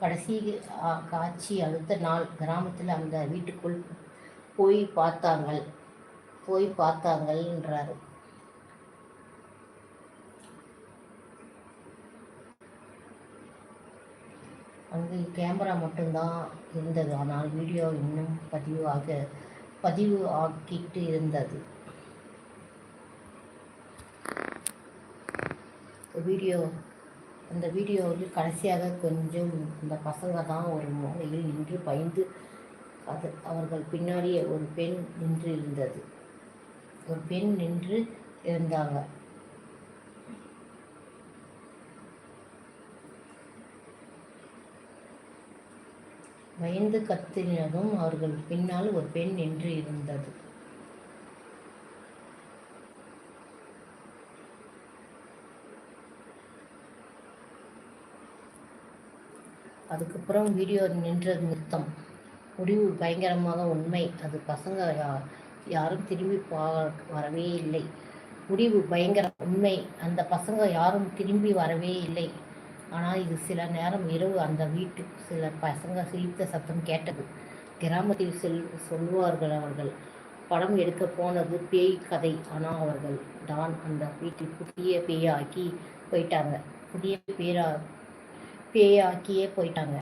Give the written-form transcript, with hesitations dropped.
கடைசி காட்சி அடுத்த நாள் கிராமத்தில் அந்த வீட்டுக்குள் போய் பார்த்தாங்கள்ன்றாரு. அங்கு கேமரா மட்டும்தான் இருந்தது. ஆனால் வீடியோ இன்னும் பதிவு ஆக்கிட்டு இருந்தது. அந்த வீடியோவில் கடைசியாக கொஞ்சம் இந்த பசங்க தான் ஒரு மூலையில் நின்று பயந்து அவர்கள் பின்னாடியே ஒரு பெண் நின்று இருந்தாங்க. பயந்து கத்தினதும் அவர்கள் பின்னால் ஒரு பெண் நின்று இருந்தது. அதுக்கப்புறம் வீடியோ நிறுத்தம். முடிவு பயங்கரமாக உண்மை. அது பசங்க யாரும் திரும்பி வரவே இல்லை. முடிவு பயங்கர உண்மை. அந்த பசங்க யாரும் திரும்பி வரவே இல்லை. ஆனால் இது சில நேரம் இரவு அந்த வீட்டுக்கு சில பசங்க சிரித்த சத்தம் கேட்டது. கிராமத்தில் சொல்லுவார்கள், அவர்கள் படம் எடுக்க போனது பேய் கதை. ஆனால் அவர்கள் தான் அந்த வீட்டில் புதிய பேயாக்கியே போயிட்டாங்க.